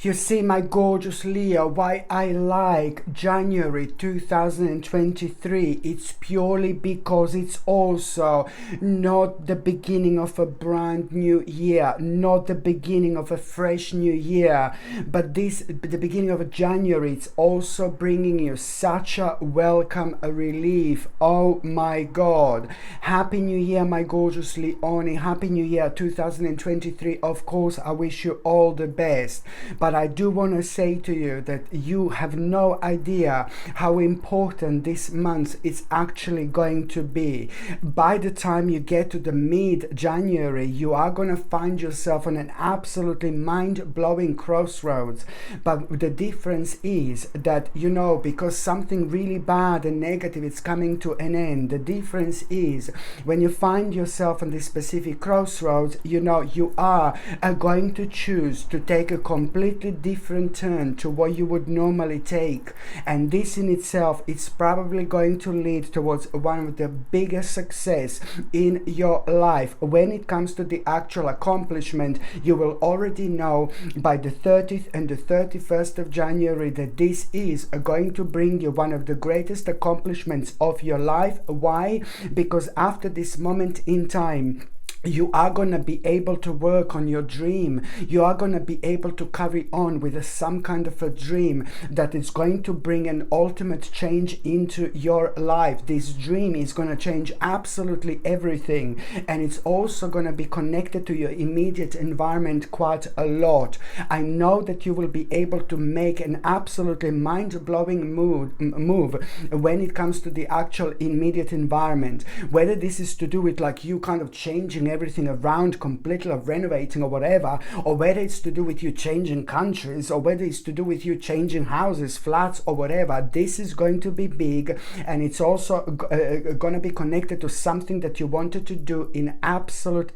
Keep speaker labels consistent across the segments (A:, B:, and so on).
A: You see, my gorgeous Leo, why I like January 2023, it's purely because it's also not the beginning of a brand new year, not the beginning of a fresh new year, but the beginning of January, it's also bringing you such a welcome relief. Oh my God. Happy New Year, my gorgeous Leone. Happy New Year 2023. Of course, I wish you all the best. But I do want to say to you that you have no idea how important this month is actually going to be. By the time you get to the mid-January, you are going to find yourself on an absolutely mind-blowing crossroads. But the difference is that, you know, because something really bad and negative is coming to an end, the difference is when you find yourself on this specific crossroads, you know, you are going to choose to take a completely different turn to what you would normally take, and this in itself is probably going to lead towards one of the biggest success in your life. When it comes to the actual accomplishment, you will already know by the 30th and the 31st of January that this is going to bring you one of the greatest accomplishments of your life. Why? Because after this moment in time, you are going to be able to work on your dream. You are going to be able to carry on with some kind of a dream that is going to bring an ultimate change into your life. This dream is going to change absolutely everything, and it's also going to be connected to your immediate environment quite a lot. I know that you will be able to make an absolutely mind-blowing move when it comes to the actual immediate environment, whether this is to do with like you kind of changing everything around completely, or renovating or whatever, or whether it's to do with you changing countries, or whether it's to do with you changing houses, flats, or whatever. This is going to be big, and it's also going to be connected to something that you wanted to do in absolute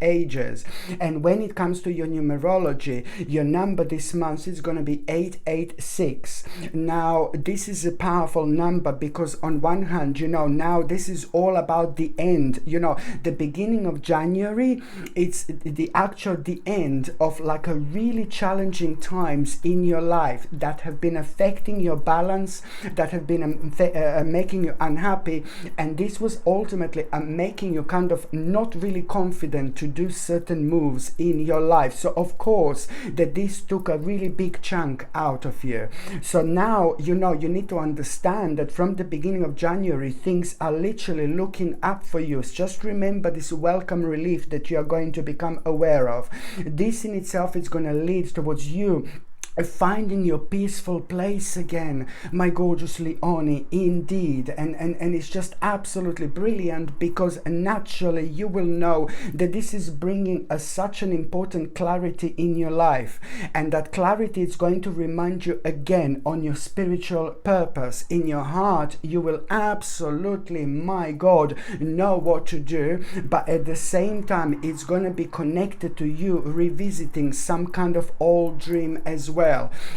A: ages. And when it comes to your numerology, your number this month is going to be 886. Now this is a powerful number because on one hand, you know, now this is all about the end, you know, the beginning of January, it's the end of like a really challenging times in your life that have been affecting your balance, that have been making you unhappy, and this was ultimately making you kind of not really confident to do certain moves in your life. So of course that this took a really big chunk out of you. So now, you know, you need to understand that from the beginning of January, things are literally looking up for you. Just remember this welcome relief that you are going to become aware of. This in itself is going to lead towards you finding your peaceful place again, my gorgeous Leone, indeed. And it's just absolutely brilliant because naturally you will know that this is bringing such an important clarity in your life, and that clarity is going to remind you again on your spiritual purpose. In your heart you will absolutely, my God, know what to do, but at the same time it's going to be connected to you revisiting some kind of old dream as well.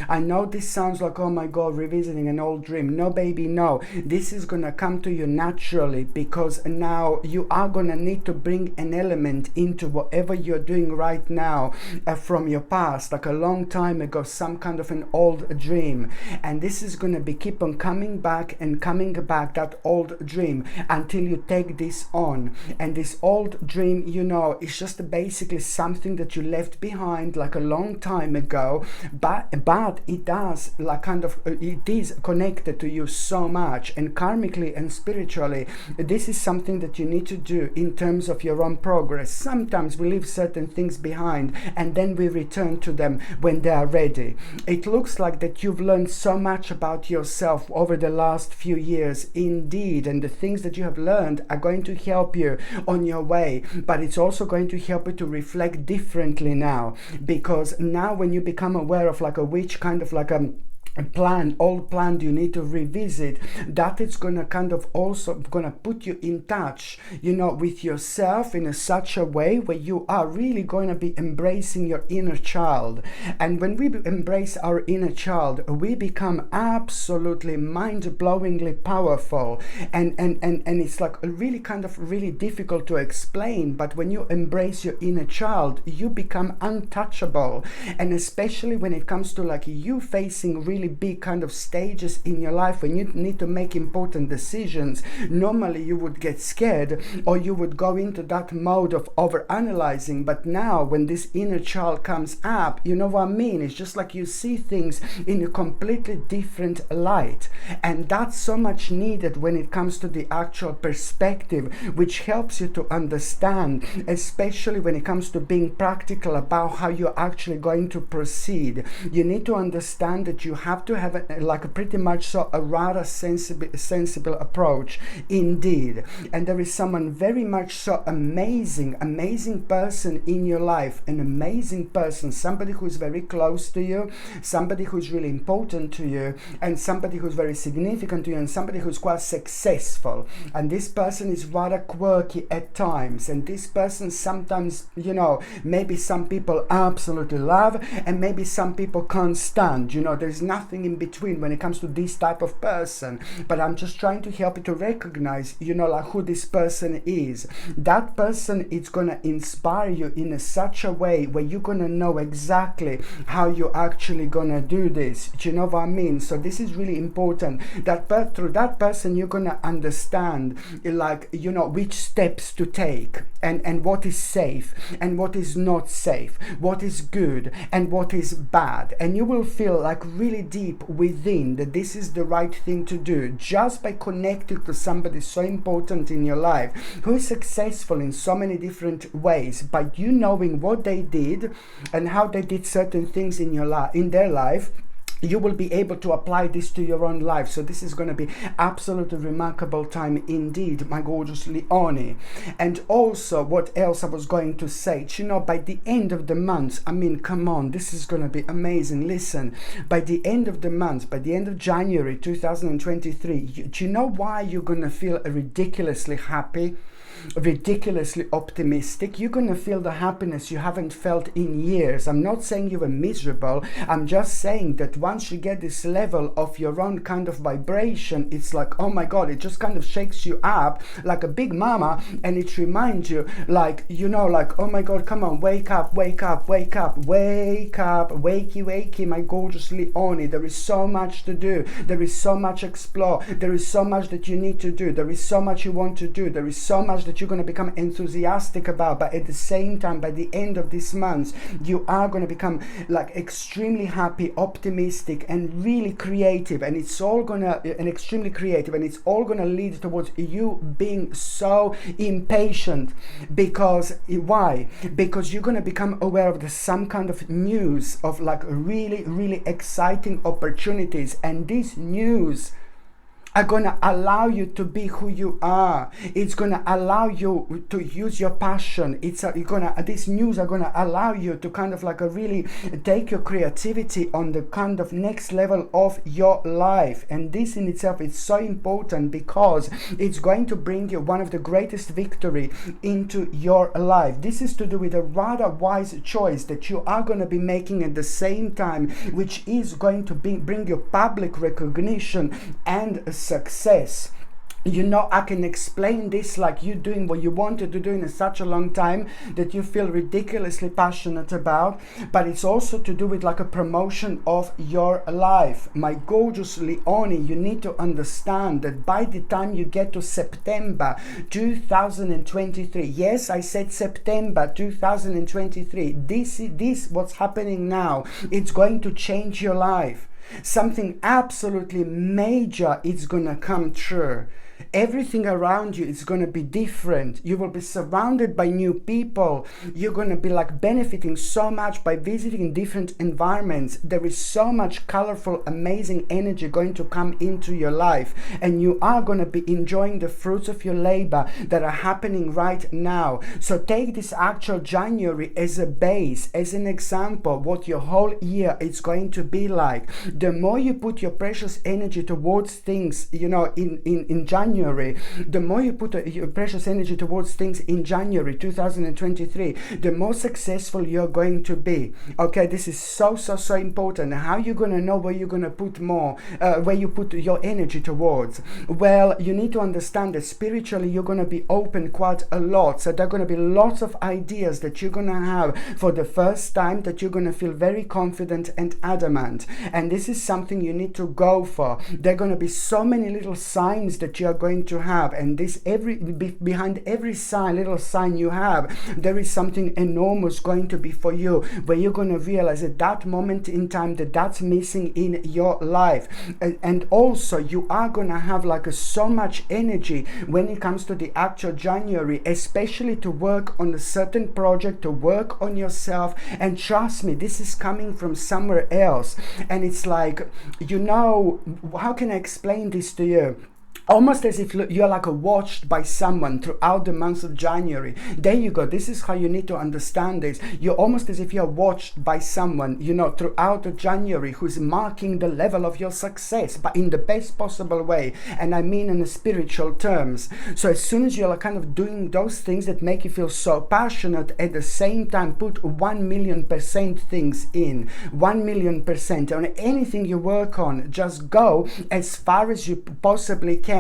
A: I know this sounds like, oh my God, revisiting an old dream. No, baby, no. This is going to come to you naturally because now you are going to need to bring an element into whatever you're doing right now from your past, like a long time ago, some kind of an old dream. And this is going to be keep on coming back and coming back, that old dream, until you take this on. And this old dream, you know, is just basically something that you left behind like a long time ago, but it does like kind of it is connected to you so much, and karmically and spiritually this is something that you need to do in terms of your own progress. Sometimes we leave certain things behind and then we return to them when they are ready. It looks like that you've learned so much about yourself over the last few years, indeed, and the things that you have learned are going to help you on your way, but it's also going to help you to reflect differently now, because now when you become aware of like which kind of like old plan you need to revisit, that it's gonna kind of also gonna put you in touch, with yourself in such a way where you are really going to be embracing your inner child. And when we embrace our inner child, we become absolutely mind-blowingly powerful, and it's like really kind of really difficult to explain, but when you embrace your inner child, you become untouchable. And especially when it comes to like you facing really big kind of stages in your life when you need to make important decisions, normally you would get scared or you would go into that mode of over analyzing. But now when this inner child comes up, you know what I mean, it's just like you see things in a completely different light, and that's so much needed when it comes to the actual perspective, which helps you to understand, especially when it comes to being practical about how you're actually going to proceed. You need to understand that you have to have a pretty much so a rather sensible approach indeed. And there is someone very much so amazing person in your life, an amazing person, somebody who is very close to you, somebody who is really important to you, and somebody who's very significant to you, and somebody who's quite successful. And this person is rather quirky at times, and this person sometimes, maybe some people absolutely love and maybe some people can't stand. There's nothing in between when it comes to this type of person, but I'm just trying to help you to recognize like who this person is. That person is gonna inspire you in such a way where you're gonna know exactly how you're actually gonna do this. Do you know what I mean? So this is really important, that through that person you're gonna understand which steps to take, and what is safe and what is not safe, what is good and what is bad. And you will feel like really deep within that this is the right thing to do, just by connecting to somebody so important in your life who is successful in so many different ways, by you knowing what they did and how they did certain things in their life. You will be able to apply this to your own life. So this is going to be absolutely remarkable time indeed, my gorgeous Leonie. And also, what else I was going to say, by the end of the month, I mean, come on, this is going to be amazing. Listen, by the end of the month, by the end of January 2023, do you know why you're going to feel ridiculously happy? Ridiculously optimistic. You're gonna feel the happiness you haven't felt in years. I'm not saying you were miserable, I'm just saying that once you get this level of your own kind of vibration, it's like, oh my god, it just kind of shakes you up like a big mama, and it reminds you oh my god, come on, wake up, wakey, my gorgeous Leonie. There is so much to do, there is so much explore, there is so much that you need to do, there is so much you want to do, there is so much that you're going to become enthusiastic about. But at the same time, by the end of this month, you are going to become like extremely happy, optimistic, and really creative. And it's all extremely creative, and it's all going to lead towards you being so impatient. Because why? Because you're going to become aware of some kind of news of like really, really exciting opportunities, and this news are going to allow you to be who you are. It's going to allow you to use your passion. These news are going to allow you to kind of like really take your creativity on the kind of next level of your life. And this in itself is so important, because it's going to bring you one of the greatest victory into your life. This is to do with a rather wise choice that you are going to be making at the same time, which is going to bring you public recognition and success. I can explain this like you doing what you wanted to do in such a long time that you feel ridiculously passionate about, but it's also to do with like a promotion of your life. My gorgeous Leonie, you need to understand that by the time you get to September 2023, yes, I said September 2023, this what's happening now, it's going to change your life. Something absolutely major is gonna come true. Everything around you is going to be different. You will be surrounded by new people. You're going to be like benefiting so much by visiting different environments. There is so much colorful, amazing energy going to come into your life, and you are going to be enjoying the fruits of your labor that are happening right now. So take this actual January as a base, as an example, what your whole year is going to be like. The more you put your precious energy towards things, you know, in January, the more you put your precious energy towards things in January 2023, the more successful you're going to be. Okay, this is so important. How you're going to know where you're going to put more, where you put your energy towards? Well, you need to understand that spiritually you're going to be open quite a lot. So there are going to be lots of ideas that you're going to have for the first time, that you're going to feel very confident and adamant. And this is something you need to go for. There are going to be so many little signs that you are going to have, and this behind every sign, little sign you have, there is something enormous going to be for you, where you're going to realize at that moment in time that that's missing in your life. And also you are going to have like so much energy when it comes to the actual January, especially to work on a certain project, to work on yourself. And trust me, this is coming from somewhere else, and it's like, you know, how can I explain this to you? Almost as if you're like watched by someone throughout the month of January. There you go. This is how you need to understand this. You're almost as if you're watched by someone, you know, throughout the January, who's marking the level of your success, but in the best possible way. And I mean in the spiritual terms. So as soon as you're kind of doing those things that make you feel so passionate, at the same time put 1,000,000% things in, 1,000,000% on anything you work on. Just go as far as you possibly can.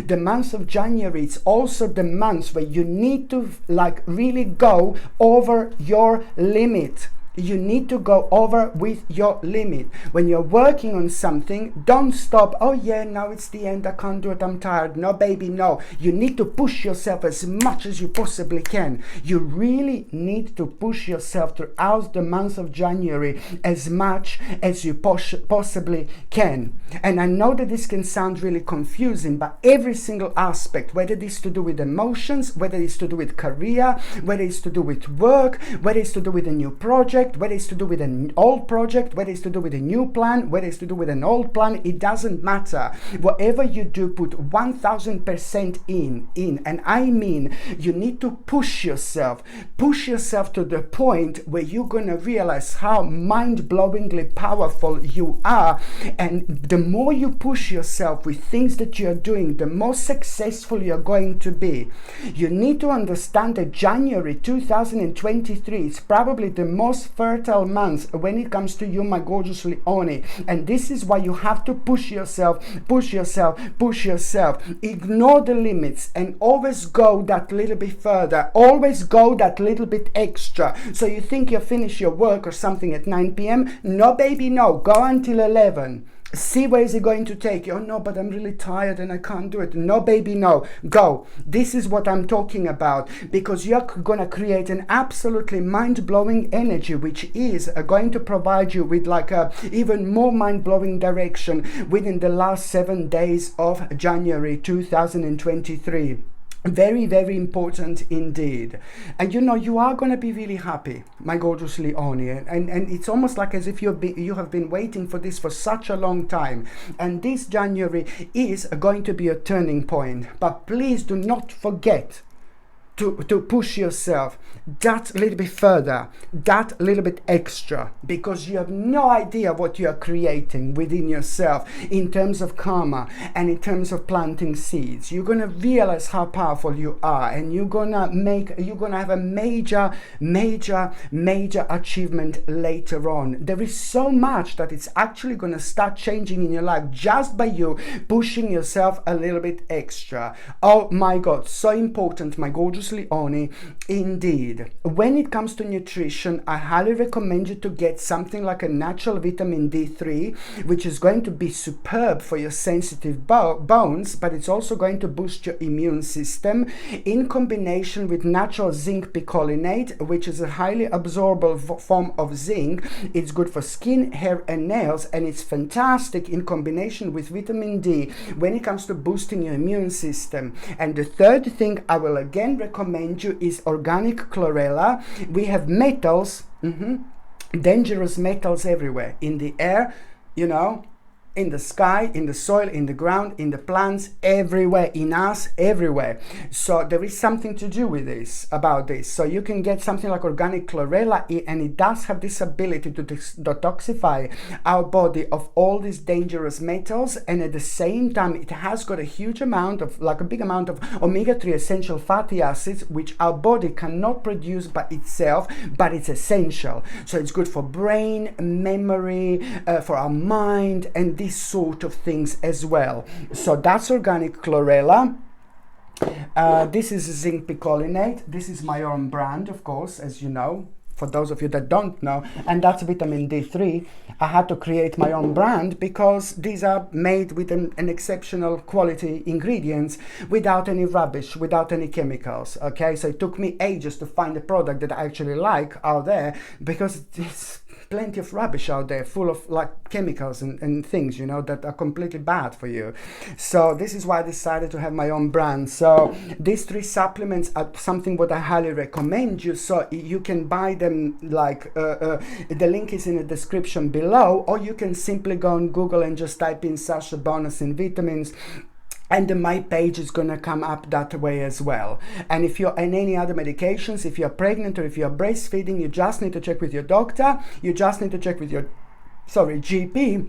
A: The month of January, it's also the month where you need to like really go over your limit. You need to go over with your limit. When you're working on something, don't stop. Oh yeah, now it's the end, I can't do it, I'm tired. No baby, no. You need to push yourself as much as you possibly can. You really need to push yourself throughout the month of January as much as you possibly can. And I know that this can sound really confusing, but every single aspect, whether it is to do with emotions, whether it's to do with career, whether it's to do with work, whether it's to do with a new project, whether it's to do with an old project, whether it's to do with a new plan, whether it's to do with an old plan, it doesn't matter. Whatever you do, put 1,000% in. And I mean, you need to push yourself to the point where you're going to realize how mind-blowingly powerful you are. And the more you push yourself with things that you're doing, the more successful you're going to be. You need to understand that January 2023 is probably the most fertile month when it comes to you, my gorgeous Leonie. And this is why you have to push yourself. Ignore the limits and always go that little bit further. Always go that little bit extra. So you think you finish your work or something at 9 p.m. No baby, no. Go until 11. See where is it going to take you. Oh no, but I'm really tired and I can't do it. No baby, no. Go. This is what I'm talking about, because you're going to create an absolutely mind-blowing energy, which is going to provide you with like a even more mind-blowing direction within the last 7 days of January 2023. Very, very important indeed. And you know, you are going to be really happy, my gorgeous Leonie. And it's almost like as if you have been waiting for this for such a long time. And this January is going to be a turning point. But please do not forget to push yourself that little bit further, that little bit extra, because you have no idea what you are creating within yourself in terms of karma and in terms of planting seeds. You're going to realize how powerful you are, and you're going to have a major achievement later on. There is so much that it's actually going to start changing in your life just by you pushing yourself a little bit extra. Oh my God, so important, my gorgeous gorgeous Leonie, indeed. When it comes to nutrition, I highly recommend you to get something like a natural vitamin D3, which is going to be superb for your sensitive bones, but it's also going to boost your immune system, in combination with natural zinc picolinate, which is a highly absorbable form of zinc. It's good for skin, hair and nails, and it's fantastic in combination with vitamin D when it comes to boosting your immune system. And the third thing I will again recommend you is organic chlorella. We have metals, dangerous metals everywhere, in the air, you know, in the sky, in the soil, in the ground, in the plants, everywhere, in us, everywhere. So there is something to do with this, about this. So you can get something like organic chlorella, and it does have this ability to detoxify our body of all these dangerous metals, and at the same time it has got a huge amount of, like a big amount of omega-3 essential fatty acids, which our body cannot produce by itself, but it's essential. So it's good for brain, memory, for our mind, and these sort of things as well. So that's organic chlorella. This is zinc picolinate. This is my own brand, of course, as you know, for those of you that don't know, and that's vitamin D3. I had to create my own brand because these are made with an exceptional quality ingredients, without any rubbish, without any chemicals. Okay, so it took me ages to find a product that I actually like out there, because it's plenty of rubbish out there full of like chemicals and things, you know, that are completely bad for you. So this is why I decided to have my own brand. So these 3 supplements are something what I highly recommend you. So you can buy them, like the link is in the description below, or you can simply go on Google and just type in Sasha Bonasin vitamins, and my page is gonna come up that way as well. And if you're on any other medications, if you're pregnant or if you're breastfeeding, you just need to check with your doctor. You just need to check with your GP.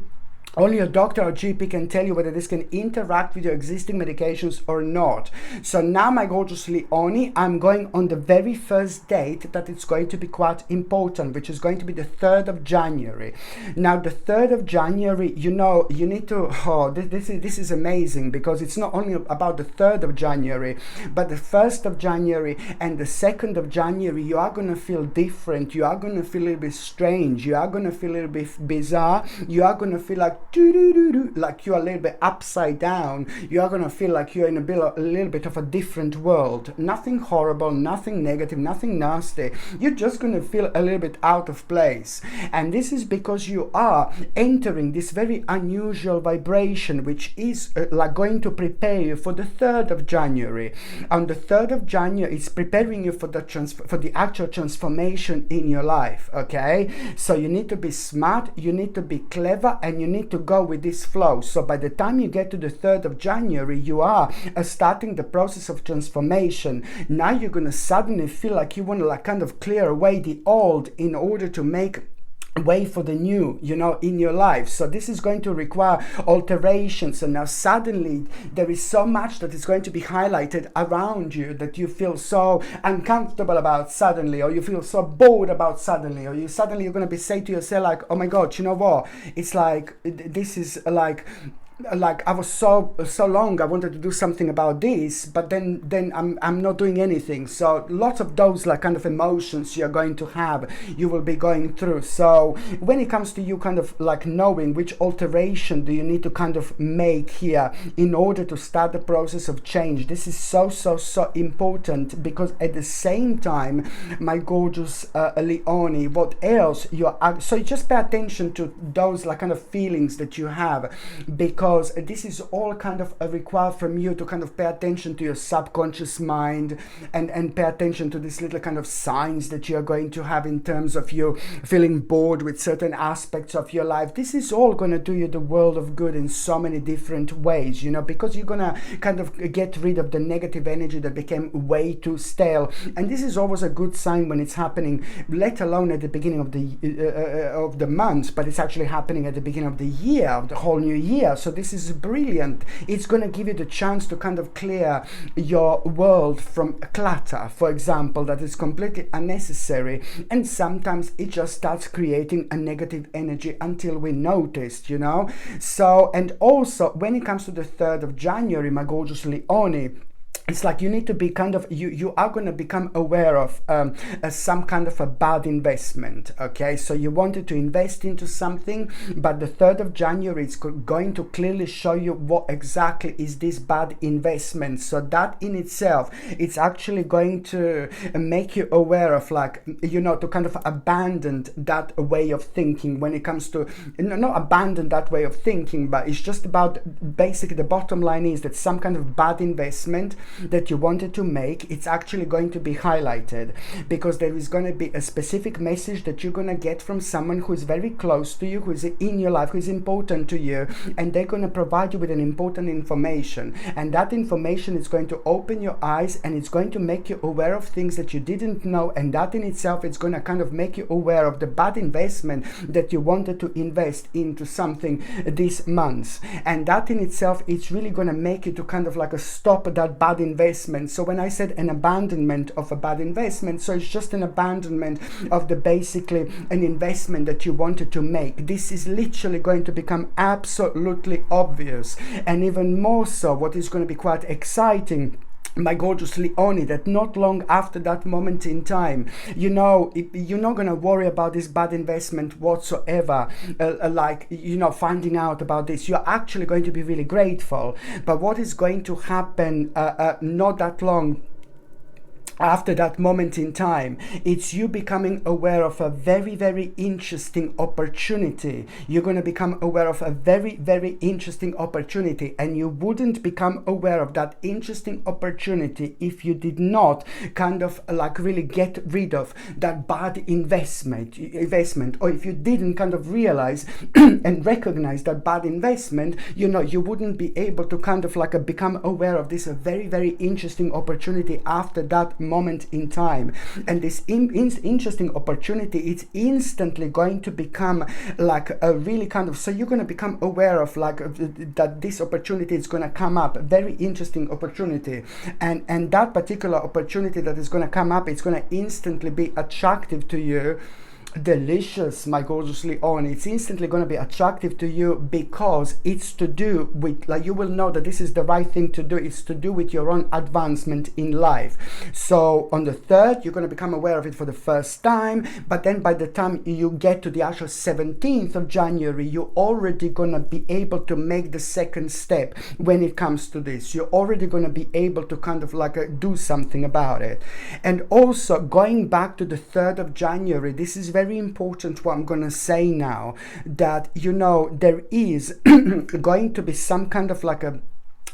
A: Only your doctor or GP can tell you whether this can interact with your existing medications or not. So now, my gorgeous Leonie, I'm going on the very first date that it's going to be quite important, which is going to be the 3rd of January. Now, the 3rd of January, you know, you need to, this is amazing, because it's not only about the 3rd of January, but the 1st of January and the 2nd of January, you are going to feel different. You are going to feel a little bit strange. You are going to feel a little bit bizarre. You are going to feel like like you're a little bit upside down. You are going to feel like you're in a little bit of a different world. Nothing horrible, nothing negative, nothing nasty. You're just going to feel a little bit out of place. And this is because you are entering this very unusual vibration, which is like going to prepare you for the 3rd of January. On the 3rd of January, it's preparing you for the actual transformation in your life. Okay, so you need to be smart, you need to be clever, and you need to go with this flow. So by the time you get to the 3rd of January, you are starting the process of transformation. Now you're going to suddenly feel like you want to like kind of clear away the old in order to make way for the new, you know, in your life. So this is going to require alterations. So now suddenly there is so much that is going to be highlighted around you that you feel so uncomfortable about suddenly, or you feel so bored about suddenly, or you're going to be saying to yourself like, oh my God, you know what? It's like, this is like I was so long I wanted to do something about this, but then I'm not doing anything. So lots of those like kind of emotions you're going to have, you will be going through. So when it comes to you kind of like knowing which alteration do you need to kind of make here in order to start the process of change, this is so important, because at the same time, my gorgeous Leonie, what else so just pay attention to those like kind of feelings that you have, because this is all kind of required from you to kind of pay attention to your subconscious mind, and pay attention to these little kind of signs that you're going to have in terms of you feeling bored with certain aspects of your life. This is all going to do you the world of good in so many different ways, you know, because you're going to kind of get rid of the negative energy that became way too stale. And this is always a good sign when it's happening, let alone at the beginning of the month, but it's actually happening at the beginning of the year, of the whole new year. So this is brilliant. It's going to give you the chance to kind of clear your world from clutter, for example, that is completely unnecessary, and sometimes it just starts creating a negative energy until we noticed, you know. So, and also when it comes to the 3rd of January, my gorgeous Leonie, it's like you need to be kind of, you are going to become aware of some kind of a bad investment. Okay, so you wanted to invest into something, but the 3rd of January is going to clearly show you what exactly is this bad investment. So that in itself, it's actually going to make you aware of, like, you know, to kind of abandon that way of thinking when it comes to, not abandon that way of thinking, but it's just about, basically the bottom line is that some kind of bad investment that you wanted to make, it's actually going to be highlighted, because there is going to be a specific message that you're going to get from someone who is very close to you, who is in your life, who is important to you, and they're going to provide you with an important information, and that information is going to open your eyes, and it's going to make you aware of things that you didn't know, and that in itself is going to kind of make you aware of the bad investment that you wanted to invest into something this month, and that in itself, it's really going to make you to kind of like stop that bad investment. So when I said an abandonment of a bad investment, so it's just an abandonment of the basically an investment that you wanted to make. This is literally going to become absolutely obvious, and even more so, what is going to be quite exciting, my gorgeous Leonie, that not long after that moment in time, you know, you're not going to worry about this bad investment whatsoever, like, you know, finding out about this. You're actually going to be really grateful. But what is going to happen not that long after that moment in time, it's you becoming aware of a very, very interesting opportunity. You're going to become aware of a very, very interesting opportunity, and you wouldn't become aware of that interesting opportunity if you did not kind of like really get rid of that bad investment, or if you didn't kind of realize and recognize that bad investment, you know, you wouldn't be able to kind of like become aware of this very, very interesting opportunity after that moment in time. And this interesting opportunity, it's instantly going to become like a really kind of, so you're going to become aware of like that this opportunity is going to come up, a very interesting opportunity, and that particular opportunity that is going to come up, it's going to instantly be attractive to you. Delicious, my gorgeous Leon. It's instantly going to be attractive to you because it's to do with, like, you will know that this is the right thing to do. It's to do with your own advancement in life. So on the 3rd, you're going to become aware of it for the first time, but then by the time you get to the actual 17th of January, you're already going to be able to make the second step when it comes to this. You're already going to be able to kind of like do something about it. And also, going back to the 3rd of January, this is very important what I'm going to say now, that, you know, there is going to be some kind of like a,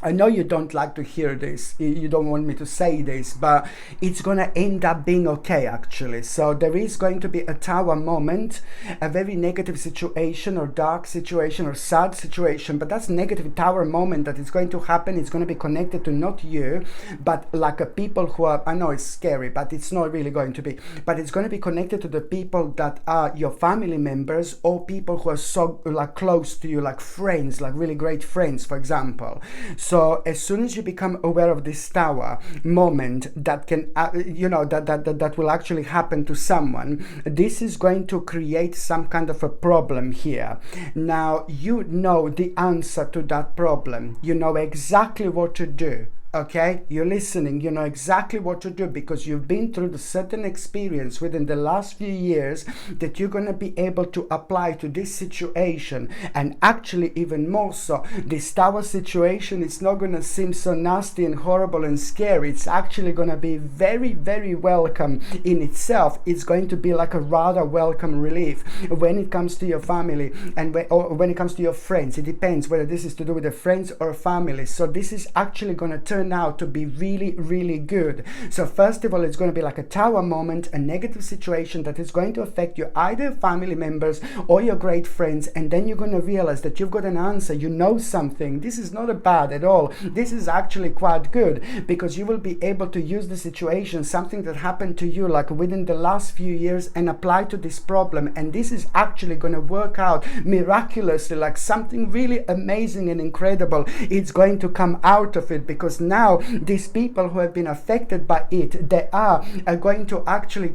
A: I know you don't like to hear this, you don't want me to say this, but it's going to end up being okay, actually. So there is going to be a tower moment, a very negative situation or dark situation or sad situation, but that's negative tower moment that is going to happen. It's going to be connected to not you, but like a people who are, I know it's scary, but it's not really going to be, but it's going to be connected to the people that are your family members or people who are so like close to you, like friends, like really great friends, for example. So as soon as you become aware of this tower moment that can, you know, that will actually happen to someone, this is going to create some kind of a problem here. Now, you know the answer to that problem. You know exactly what to do. Okay, you're listening, you know exactly what to do because you've been through the certain experience within the last few years that you're going to be able to apply to this situation. And actually, even more so, this tower situation is not going to seem so nasty and horrible and scary. It's actually going to be very, very welcome in itself. It's going to be like a rather welcome relief when it comes to your family and when it comes to your friends. It depends whether this is to do with the friends or family. So this is actually going to turn out to be really, really good. So first of all, it's going to be like a tower moment, a negative situation that is going to affect your either family members or your great friends, and then you're going to realize that you've got an answer, you know something. This is not a bad at all. This is actually quite good because you will be able to use the situation, something that happened to you like within the last few years, and apply to this problem, and this is actually going to work out miraculously, like something really amazing and incredible. It's going to come out of it because now these people who have been affected by it, they are going to actually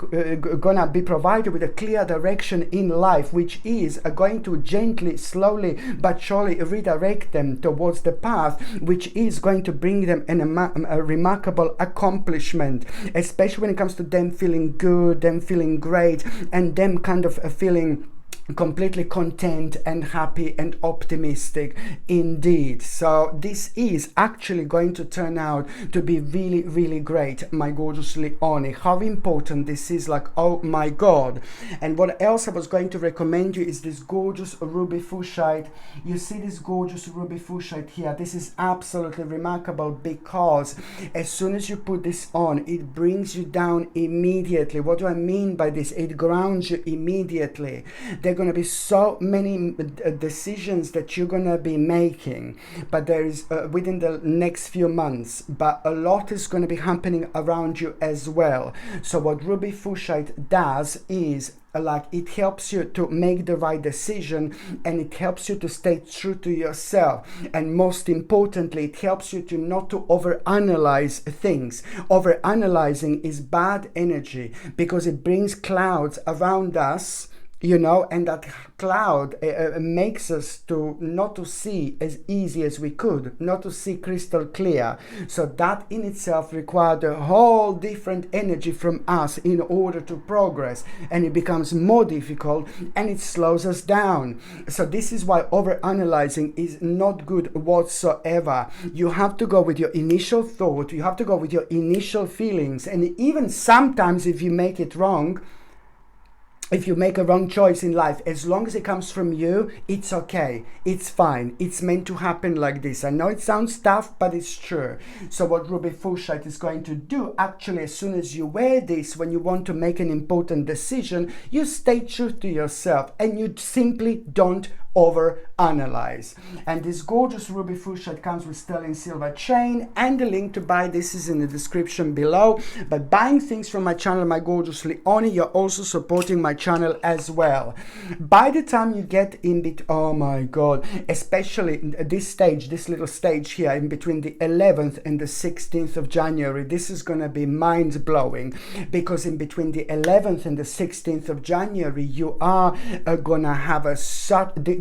A: gonna be provided with a clear direction in life, which is going to gently, slowly but surely redirect them towards the path which is going to bring them a remarkable accomplishment, especially when it comes to them feeling good, them feeling great, and them kind of feeling completely content and happy and optimistic indeed. So this is actually going to turn out to be really, really great, my gorgeous Leone. How important this is, like, oh my god. And what else I was going to recommend you is this gorgeous ruby fuchsite. You see this gorgeous ruby fuchsite here? This is absolutely remarkable because as soon as you put this on, it brings you down immediately. What do I mean by this? It grounds you immediately. They're going to be so many decisions that you're going to be making, but there is within the next few months, but a lot is going to be happening around you as well. So what ruby fuchsite does is, like, it helps you to make the right decision, and it helps you to stay true to yourself, and most importantly, it helps you to not to overanalyze things. Overanalyzing is bad energy because it brings clouds around us, you know, and that cloud makes us to not to see as easy as we could, not to see crystal clear. So that in itself required a whole different energy from us in order to progress, and it becomes more difficult and it slows us down. So this is why overanalyzing is not good whatsoever. You have to go with your initial thought, you have to go with your initial feelings, and even sometimes if you make it wrong, if you make a wrong choice in life, as long as it comes from you, it's okay, it's fine, it's meant to happen like this. I know it sounds tough, but it's true. So what ruby fuchsite is going to do, actually, as soon as you wear this, when you want to make an important decision, you stay true to yourself and you simply don't overanalyze. And this gorgeous ruby fuchsite comes with sterling silver chain, and the link to buy this is in the description below. But buying things from my channel, my gorgeous Leone, you're also supporting my channel as well. By the time you get in oh my god, especially this stage, this little stage here in between the 11th and the 16th of January, this is going to be mind-blowing, because in between the 11th and the 16th of January, you are gonna have a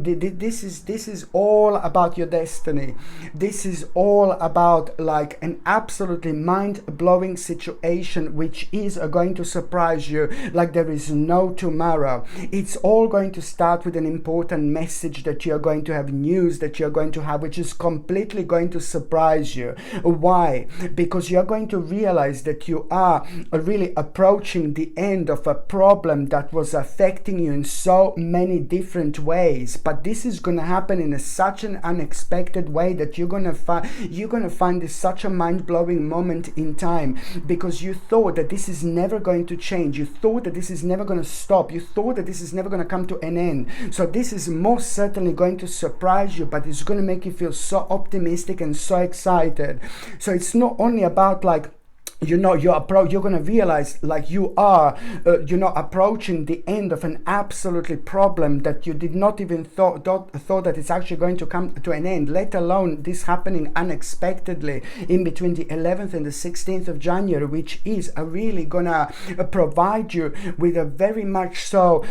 A: this is all about your destiny. This is all about, like, an absolutely mind-blowing situation which is going to surprise you like there is no tomorrow. It's all going to start with an important message that you're going to have, news that you're going to have, which is completely going to surprise you. Why? Because you're going to realize that you are really approaching the end of a problem that was affecting you in so many different ways. But this is going to happen in such an unexpected way that you're going to find this such a mind-blowing moment in time, because you thought that this is never going to change. You thought that this is never going to stop. You thought that this is never going to come to an end. So this is most certainly going to surprise you, but it's going to make you feel so optimistic and so excited. So it's not only about, like, you know, you're going to realize, like, you are approaching the end of an absolutely problem that you did not even thought that it's actually going to come to an end, let alone this happening unexpectedly in between the 11th and the 16th of January, which is really gonna provide you with a very much so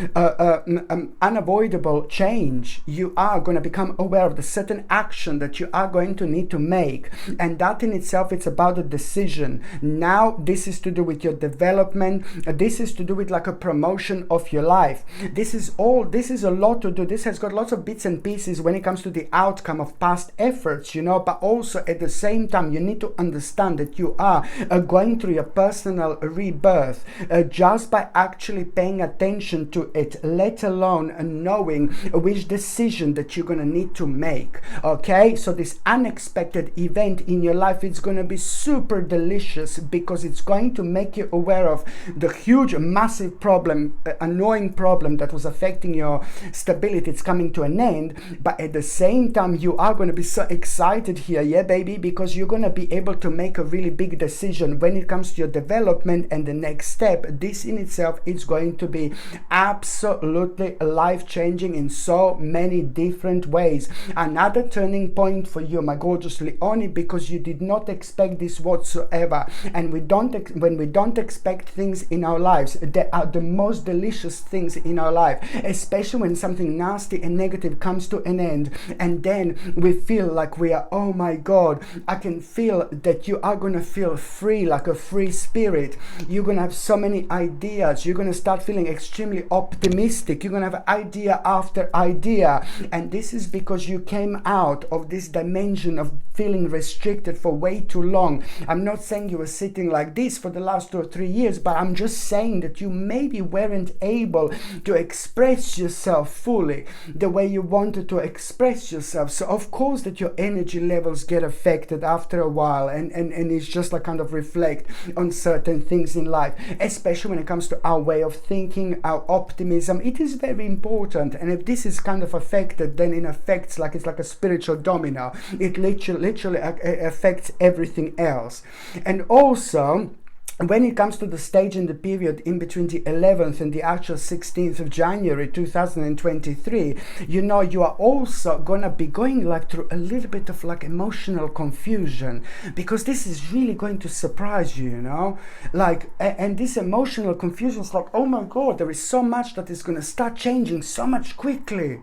A: unavoidable change. You are going to become aware of the certain action that you are going to need to make, and that in itself, it's about a decision. Now this is to do with your development. This is to do with, like, a promotion of your life. This is a lot to do. This has got lots of bits and pieces when it comes to the outcome of past efforts, you know, but also at the same time you need to understand that you are going through your personal rebirth just by actually paying attention to it, let alone knowing which decision that you're going to need to make. Okay, so this unexpected event in your life, it's going to be super delicious, because it's going to make you aware of the huge, massive problem, annoying problem that was affecting your stability. It's coming to an end, but at the same time, you are going to be so excited here, yeah, baby, because you're going to be able to make a really big decision when it comes to your development and the next step. This in itself is going to be absolutely life-changing in so many different ways. Another turning point for you, my gorgeous Leonie, because you did not expect this whatsoever. And when we don't expect things in our lives, they are the most delicious things in our life, especially when something nasty and negative comes to an end, and then we feel like we are, oh my God, I can feel that you are going to feel free, like a free spirit. You're going to have so many ideas. You're going to start feeling extremely optimistic. You're going to have idea after idea, and this is because you came out of this dimension of feeling restricted for way too long. I'm not saying you were sitting like this for the last 2 or 3 years, but I'm just saying that you maybe weren't able to express yourself fully the way you wanted to express yourself. So of course that your energy levels get affected after a while, and it's just like kind of reflect on certain things in life, especially when it comes to our way of thinking, our optimism. It is very important, and if this is kind of affected, then it affects, like it's like a spiritual domino. It literally affects everything else. And also, when it comes to the stage in the period in between the 11th and the actual 16th of January 2023, you know, you are also gonna be going like through a little bit of like emotional confusion, because this is really going to surprise you, you know, like, and this emotional confusion is like, oh my God, there is so much that is gonna start changing so much quickly,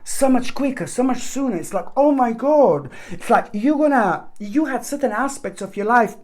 A: so much quicker, so much sooner. It's like, oh my God, it's like you had certain aspects of your life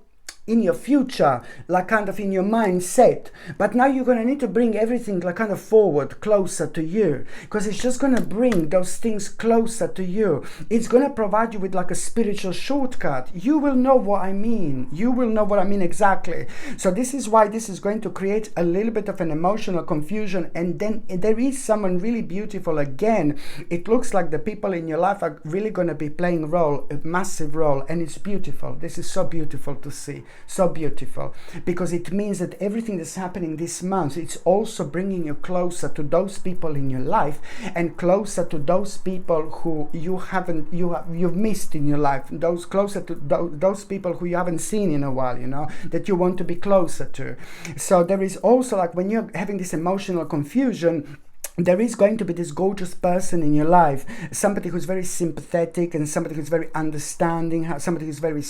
A: in your future, like kind of in your mindset, but now you're going to need to bring everything like kind of forward, closer to you, because it's just going to bring those things closer to you. It's going to provide you with like a spiritual shortcut. You will know what I mean. You will know what I mean exactly. So this is why this is going to create a little bit of an emotional confusion. And then there is someone really beautiful again. It looks like the people in your life are really going to be playing a role, a massive role, and it's beautiful. This is so beautiful to see. So beautiful, because it means that everything that's happening this month, it's also bringing you closer to those people in your life, and closer to those people who you've missed in your life, those closer to those people who you haven't seen in a while, you know, that you want to be closer to. So there is also, like, when you're having this emotional confusion, there is going to be this gorgeous person in your life, somebody who's very sympathetic, and somebody who's very understanding, somebody who's very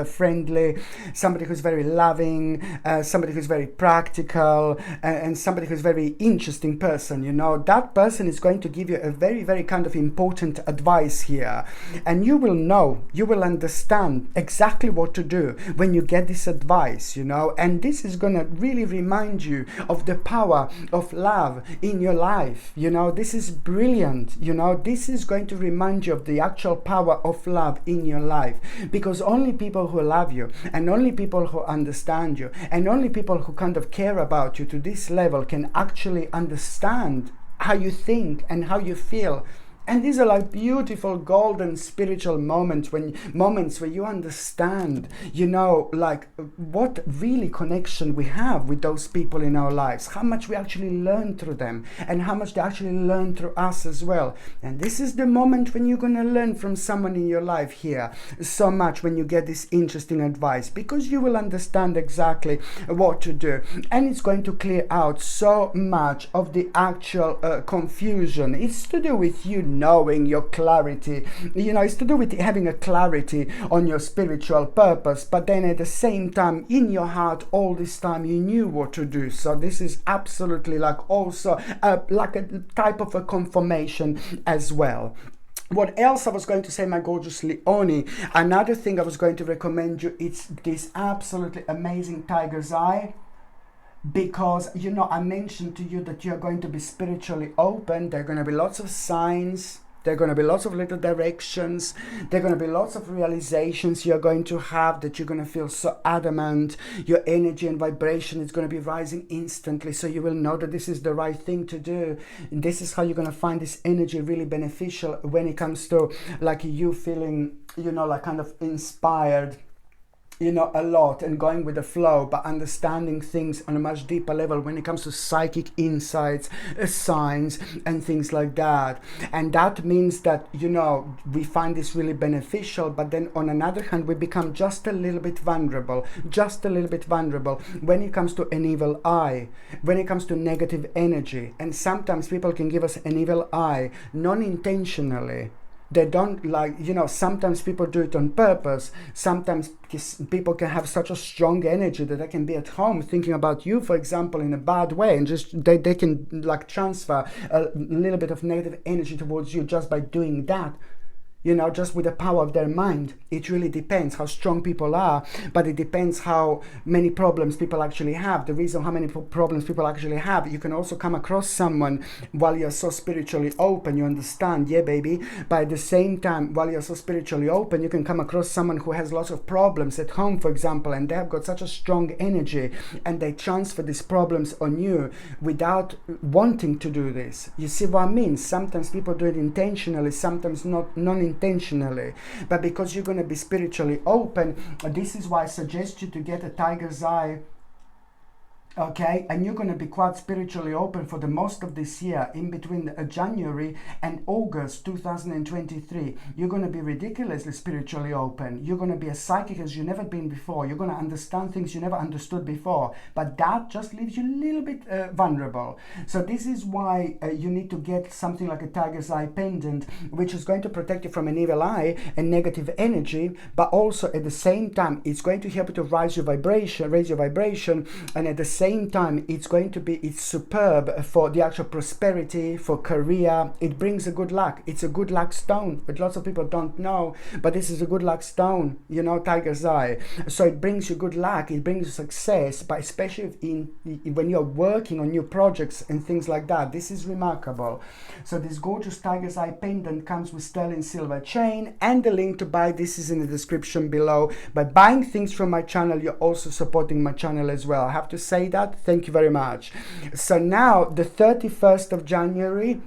A: friendly, somebody who's very loving, somebody who's very practical, and somebody who's very interesting person. You know, that person is going to give you a very, very kind of important advice here, and you will know, you will understand exactly what to do when you get this advice, you know, and this is going to really remind you of the power of love in your life. You know, this is brilliant. You know, this is going to remind you of the actual power of love in your life, because only people who love you, and only people who understand you, and only people who kind of care about you to this level can actually understand how you think and how you feel. And these are like beautiful golden spiritual moments where you understand, you know, like what really connection we have with those people in our lives, how much we actually learn through them, and how much they actually learn through us as well. And this is the moment when you're going to learn from someone in your life here so much, when you get this interesting advice, because you will understand exactly what to do, and it's going to clear out so much of the actual confusion. It's to do with you knowing your clarity, you know, it's to do with having a clarity on your spiritual purpose, but then at the same time in your heart all this time you knew what to do. So this is absolutely like also like a type of a confirmation as well. What else I was going to say, my gorgeous Leonie? Another thing I was going to recommend you, it's this absolutely amazing tiger's eye. Because, you know, I mentioned to you that you're going to be spiritually open. There are going to be lots of signs. There are going to be lots of little directions. There are going to be lots of realizations you're going to have, that you're going to feel so adamant. Your energy and vibration is going to be rising instantly. So you will know that this is the right thing to do. And this is how you're going to find this energy really beneficial when it comes to like you feeling, you know, like kind of inspired a lot and going with the flow, but understanding things on a much deeper level when it comes to psychic insights, signs, and things like that. And that means that, we find this really beneficial, but then on another hand, we become just a little bit vulnerable, when it comes to an evil eye, when it comes to negative energy. And sometimes people can give us an evil eye non-intentionally. They don't sometimes people do it on purpose. Sometimes people can have such a strong energy that they can be at home thinking about you, for example, in a bad way, and just they can transfer a little bit of negative energy towards you just by doing that. Just with the power of their mind. It really depends how strong people are, but it depends how many problems people actually have. The reason how many problems people actually have, you can also come across someone while you're so spiritually open, you understand, yeah baby, but at the same time, while you're so spiritually open, you can come across someone who has lots of problems at home, for example, and they have got such a strong energy, and they transfer these problems on you without wanting to do this. You see what I mean? Sometimes people do it intentionally, sometimes not non-intentionally, but because you're going to be spiritually open, this is why I suggest you to get a tiger's eye. Okay, and you're going to be quite spiritually open for the most of this year, in between January and August 2023. You're going to be ridiculously spiritually open. You're going to be as psychic as you've never been before. You're going to understand things you never understood before, but that just leaves you a little bit vulnerable. So this is why you need to get something like a tiger's eye pendant, which is going to protect you from an evil eye and negative energy, but also at the same time, it's going to help you to raise your vibration, and at the same time, it's superb for the actual prosperity, for career. It brings a good luck. It's a good luck stone, but lots of people don't know, but this is a good luck stone, tiger's eye. So it brings you good luck, it brings you success, but especially when you're working on new projects and things like that. This is remarkable. So this gorgeous tiger's eye pendant comes with sterling silver chain, and the link to buy this is in the description below. By buying things from my channel, you're also supporting my channel as well. I have to say that. Thank you very much. So now the 31st of January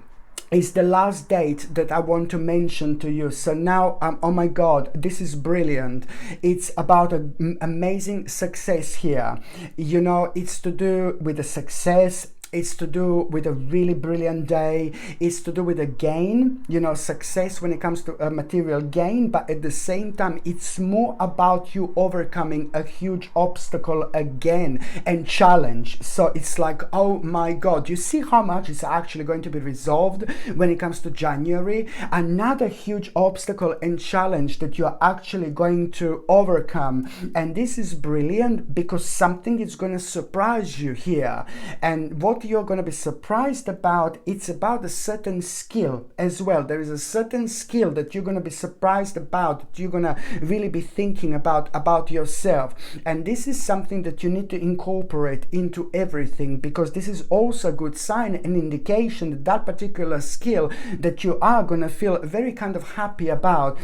A: is the last date that I want to mention to you. So now, oh my God, this is brilliant. It's about an amazing success here. It's to do with the success. It's to do with a really brilliant day. It's to do with a gain, success when it comes to a material gain, but at the same time, it's more about you overcoming a huge obstacle again and challenge. So it's like, oh my God, you see how much is actually going to be resolved when it comes to January? Another huge obstacle and challenge that you're actually going to overcome. And this is brilliant because something is going to surprise you here. And what you're going to be surprised about, it's about a certain skill as well. There is a certain skill that you're going to be surprised about, that you're going to really be thinking about yourself. And this is something that you need to incorporate into everything, because this is also a good sign, an indication that that particular skill that you are going to feel very kind of happy about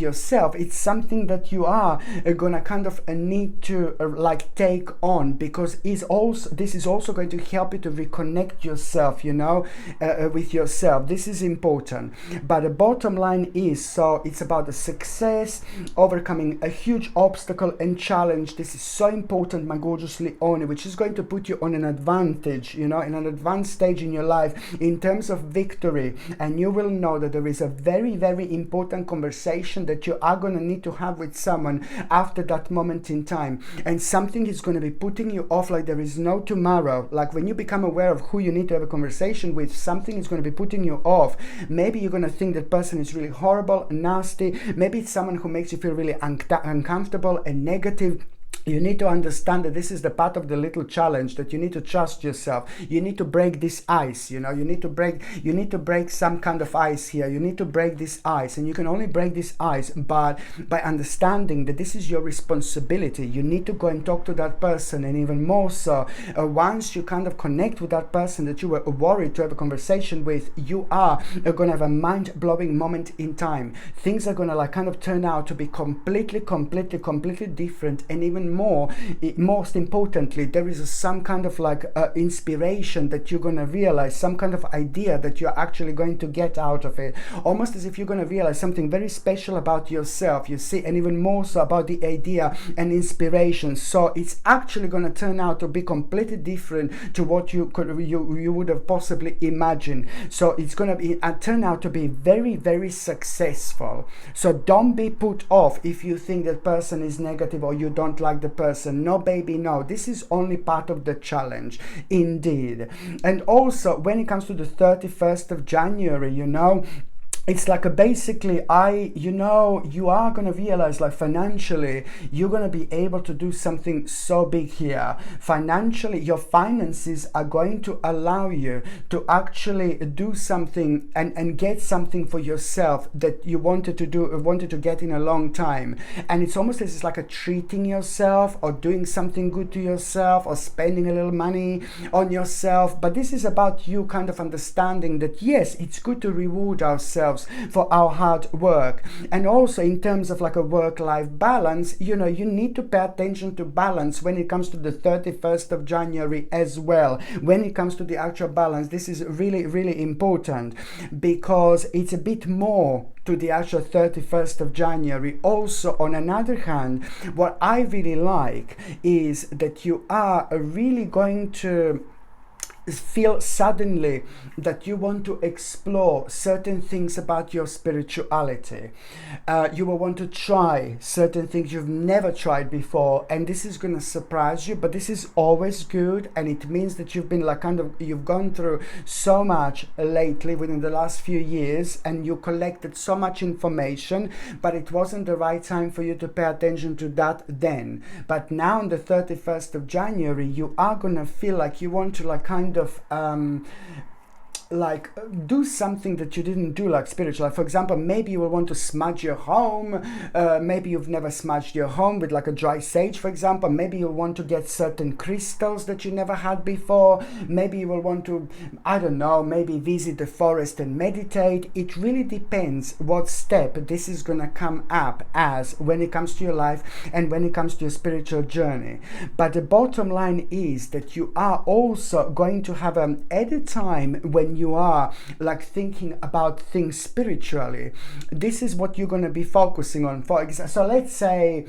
A: yourself. It's something that you are going to kind of need to take on, because this is also going to help you to reconnect yourself, with yourself. This is important. But the bottom line is, so it's about the success, overcoming a huge obstacle and challenge. This is so important, my gorgeous Leone, which is going to put you on an advantage, in an advanced stage in your life in terms of victory. And you will know that there is a very, very important conversation that you are going to need to have with someone after that moment in time. And something is going to be putting you off like there is no tomorrow. Like when you become aware of who you need to have a conversation with, something is going to be putting you off. Maybe you're going to think that person is really horrible, nasty. Maybe it's someone who makes you feel really uncomfortable and negative. You need to understand that this is the part of the little challenge, that you need to trust yourself. You need to break this ice, you need to break some kind of ice here. You need to break this ice, and you can only break this ice by understanding that this is your responsibility. You need to go and talk to that person, and even more so, once you kind of connect with that person that you were worried to have a conversation with, you are going to have a mind-blowing moment in time. Things are going to kind of turn out to be completely different, and even more, most importantly, there is some kind of like inspiration that you're going to realize, some kind of idea that you're actually going to get out of it, almost as if you're going to realize something very special about yourself, you see, and even more so about the idea and inspiration. So it's actually going to turn out to be completely different to what you would have possibly imagined. So it's going to be turn out to be very, very successful. So don't be put off if you think that person is negative or you don't like the person. No, baby, no. This is only part of the challenge, indeed. And also, when it comes to the 31st of January, you know, it's like basically you are going to realize, like, financially you're going to be able to do something so big here. Financially, your finances are going to allow you to actually do something and get something for yourself that you wanted to get in a long time. And it's almost as it's like a treating yourself or doing something good to yourself or spending a little money on yourself. But this is about you kind of understanding that yes, it's good to reward ourselves for our hard work. And also in terms of like a work-life balance, you know, you need to pay attention to balance when it comes to the 31st of January as well. When it comes to the actual balance, this is really, really important, because it's a bit more to the actual 31st of January. Also, on another hand, what I really like is that you are really going to feel suddenly that you want to explore certain things about your spirituality. You will want to try certain things you've never tried before, and this is going to surprise you, but this is always good, and it means that you've been like you've gone through so much lately within the last few years, and you collected so much information, but it wasn't the right time for you to pay attention to that then. But now on the 31st of January, you are going to feel like you want to like kind of like do something that you didn't do, like spiritual. Like, for example, maybe you will want to smudge your home. Maybe you've never smudged your home with like a dry sage, for example. Maybe you'll want to get certain crystals that you never had before. Maybe you will want to, I don't know, maybe visit the forest and meditate. It really depends what step this is going to come up as when it comes to your life and when it comes to your spiritual journey. But the bottom line is that you are also going to have at a time when you are like thinking about things spiritually, this is what you're going to be focusing on. For example, so let's say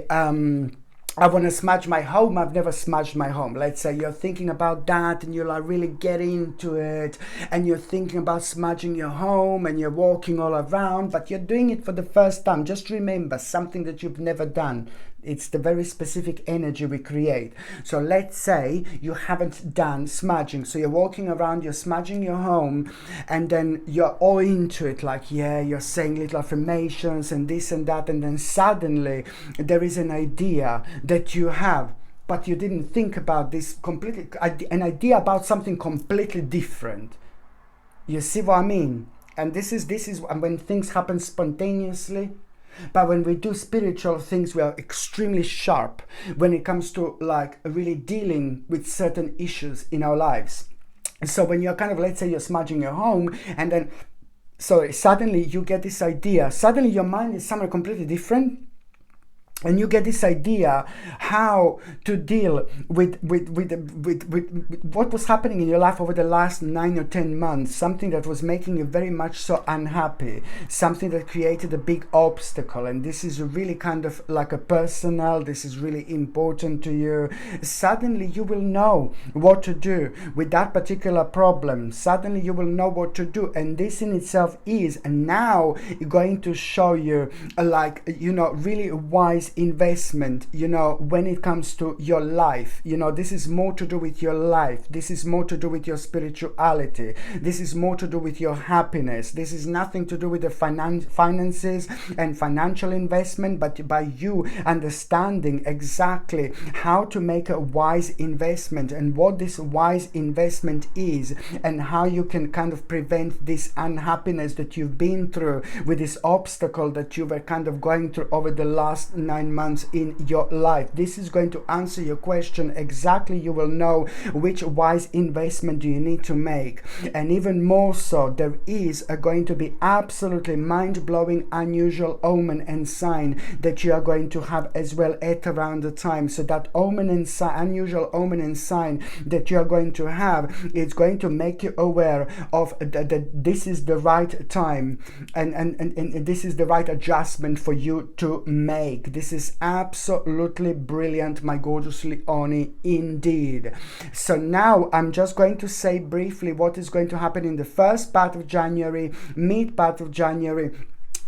A: I want to smudge my home. I've never smudged my home. Let's say you're thinking about that and you're like really getting into it, and you're thinking about smudging your home and you're walking all around, but you're doing it for the first time. Just remember, something that you've never done. It's the very specific energy we create. So let's say you haven't done smudging. So you're walking around, you're smudging your home, and then you're all into it. Like, yeah, you're saying little affirmations and this and that. And then suddenly there is an idea that you have, but you didn't think about this completely, an idea about something completely different. You see what I mean? And this is when things happen spontaneously. But when we do spiritual things, we are extremely sharp when it comes to like really dealing with certain issues in our lives. So when you're kind of, let's say you're smudging your home, and then suddenly you get this idea, suddenly your mind is somewhere completely different, and you get this idea how to deal with what was happening in your life over the last 9 or 10 months, something that was making you very much so unhappy, something that created a big obstacle, and this is really kind of like a personal, this is really important to you. Suddenly you will know what to do with that particular problem. Suddenly you will know what to do, and this in itself is now going to show you like, you know, really wise investment, you know, when it comes to your life. You know, this is more to do with your life. This is more to do with your spirituality. This is more to do with your happiness. This is nothing to do with the finances and financial investment, but by you understanding exactly how to make a wise investment and what this wise investment is, and how you can kind of prevent this unhappiness that you've been through with this obstacle that you were kind of going through over the last 9 9 months in your life. This is going to answer your question exactly. You will know which wise investment do you need to make. And even more so, there is going to be absolutely mind-blowing, unusual omen and sign that you are going to have as well at around the time. So that omen and unusual omen and sign that you are going to have, it's going to make you aware of that this is the right time, and this is the right adjustment for you to make. This is absolutely brilliant, my gorgeous Leonie, indeed. So now I'm just going to say briefly what is going to happen in the first part of January, mid part of January,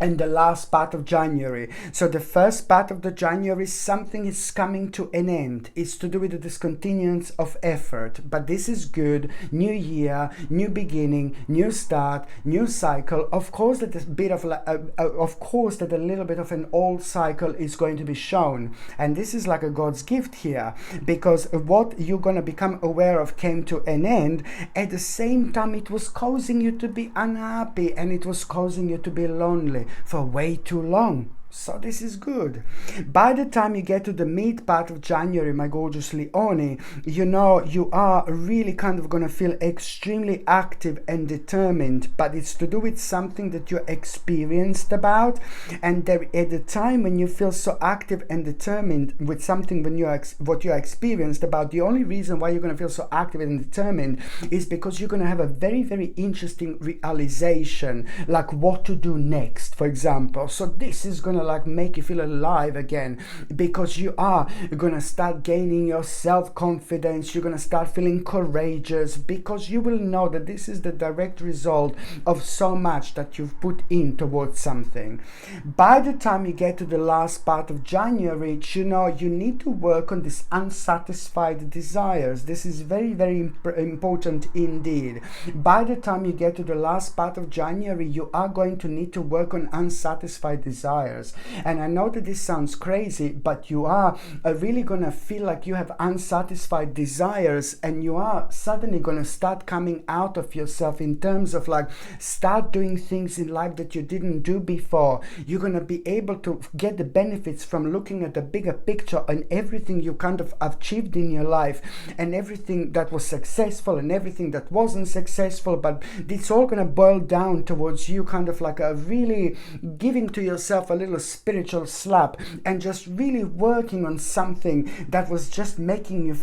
A: and the last part of January. So the first part of the January, something is coming to an end. It's to do with the discontinuance of effort, but this is good. New year, new beginning, new start, new cycle. Of course that a bit of that a little bit of an old cycle is going to be shown, and this is like a God's gift here, because what you're going to become aware of came to an end. At the same time, it was causing you to be unhappy, and it was causing you to be lonely for way too long. So this is good. By the time you get to the mid part of January, my gorgeous Leonie, you know, you are really kind of going to feel extremely active and determined, but it's to do with something that you're experienced about. And there, at the time when you feel so active and determined with something, when what you're experienced about, the only reason why you're going to feel so active and determined is because you're going to have a very, very interesting realization, like what to do next, for example. So this is going to like make you feel alive again, because you are gonna start gaining your self-confidence. You're gonna start feeling courageous, because you will know that this is the direct result of so much that you've put in towards something. By the time you get to the last part of January, you know, you need to work on this unsatisfied desires. This is very, very important indeed. By the time you get to the last part of January, you are going to need to work on unsatisfied desires. And I know that this sounds crazy, but you are really gonna feel like you have unsatisfied desires, and you are suddenly gonna start coming out of yourself in terms of like start doing things in life that you didn't do before. You're gonna be able to get the benefits from looking at the bigger picture and everything you kind of achieved in your life, and everything that was successful and everything that wasn't successful, but it's all gonna boil down towards you kind of like a really giving to yourself a little spiritual slap, and just really working on something that was just making you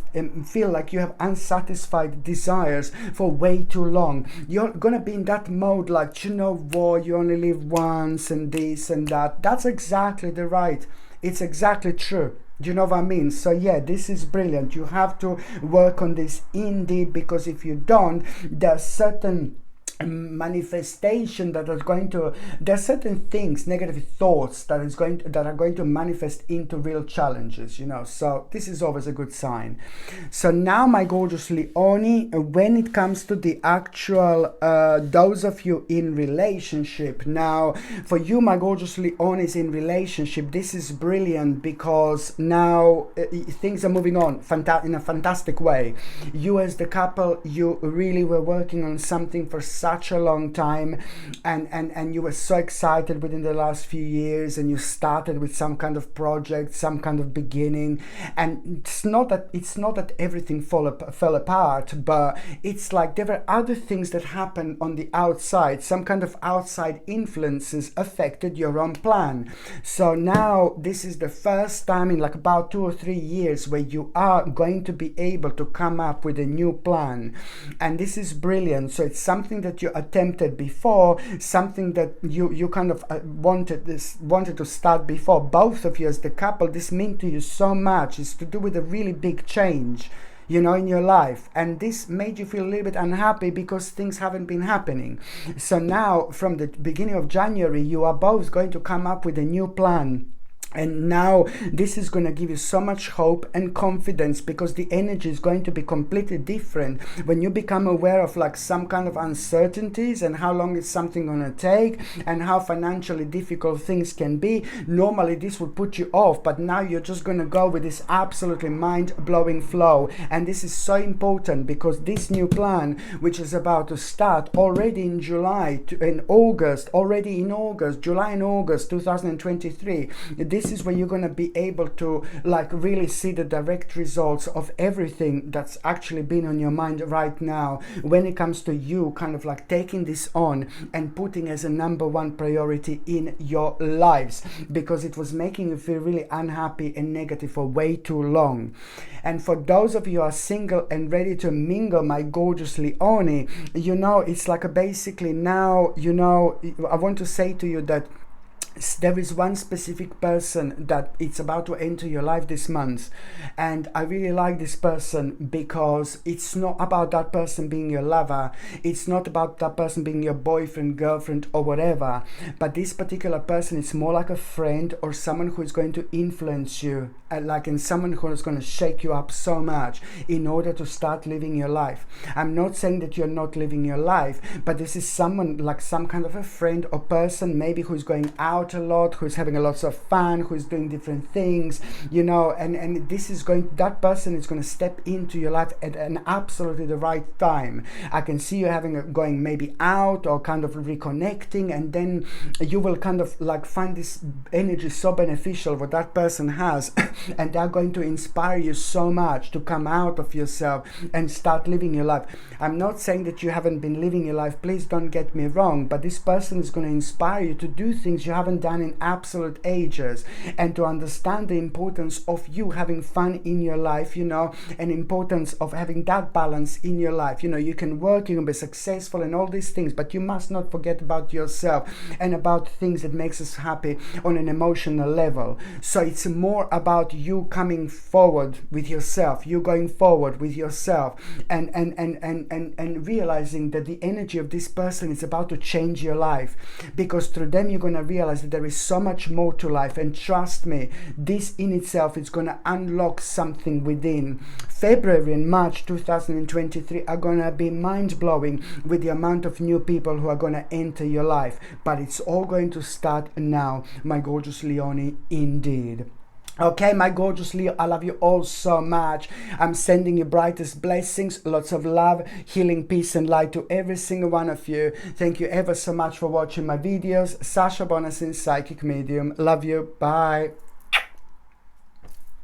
A: feel like you have unsatisfied desires for way too long. You're gonna be in that mode like, you know what, you only live once and this and that. That's exactly the right. It's exactly true. Do you know what I mean? So yeah, this is brilliant. You have to work on this indeed, because if you don't, there's certain manifestation that is going to, there are certain things, negative thoughts that are going to manifest into real challenges, you know. So this is always a good sign. So now, my gorgeous Leonie, when it comes to the actual those of you in relationship, now for you, my gorgeous Leonie, is in relationship, this is brilliant, because now things are moving on in a fantastic way. You as the couple, you really were working on something for such a long time, and you were so excited within the last few years, and you started with some kind of project, some kind of beginning, and it's not that everything fell apart, but it's like there were other things that happened on the outside. Some kind of outside influences affected your own plan. So now this is the first time in like about 2 or 3 years where you are going to be able to come up with a new plan, and this is brilliant. So it's something that you attempted before, something that you kind of wanted to start before. Both of you as the couple, this means to you so much. It's to do with a really big change, you know, in your life, and this made you feel a little bit unhappy because things haven't been happening. So now from the beginning of January, you are both going to come up with a new plan. And now this is going to give you so much hope and confidence, because the energy is going to be completely different when you become aware of like some kind of uncertainties and how long is something going to take and how financially difficult things can be. Normally this would put you off, but now you're just going to go with this absolutely mind-blowing flow. And this is so important, because this new plan, which is about to start already in July, July and August 2023, this is where you're going to be able to like really see the direct results of everything that's actually been on your mind right now when it comes to you kind of like taking this on and putting as a number one priority in your lives, because it was making you feel really unhappy and negative for way too long. And for those of you who are single and ready to mingle, my gorgeous Leonie, you know, it's like a basically now, you know, I want to say to you that there is one specific person that it's about to enter your life this month, and I really like this person because it's not about that person being your lover, it's not about that person being your boyfriend, girlfriend or whatever, but this particular person is more like a friend or someone who is going to influence you, and someone who is going to shake you up so much in order to start living your life. I'm not saying that you're not living your life, but this is someone like some kind of a friend or person maybe who's going out a lot, who's having a lot of fun, who's doing different things, you know, and this is that person is going to step into your life at an absolutely the right time. I can see you going maybe out or kind of reconnecting, and then you will kind of like find this energy so beneficial what that person has and they're going to inspire you so much to come out of yourself and start living your life. I'm not saying that you haven't been living your life, please don't get me wrong, but this person is going to inspire you to do things you haven't done in absolute ages, and to understand the importance of you having fun in your life, you know, and importance of having that balance in your life. You know, you can work, you can be successful and all these things, but you must not forget about yourself and about things that makes us happy on an emotional level. So it's more about you coming forward with yourself, you going forward with yourself, and realizing that the energy of this person is about to change your life, because through them you're going to realize that there is so much more to life. And trust me, this in itself is going to unlock something within. February and March 2023 are going to be mind-blowing with the amount of new people who are going to enter your life, but it's all going to start now, my gorgeous Leonie, indeed. Okay, my gorgeous Leo, I love you all so much. I'm sending you brightest blessings, lots of love, healing, peace and light to every single one of you. Thank you ever so much for watching my videos. Sasha Bonasin, Psychic Medium. Love you. Bye.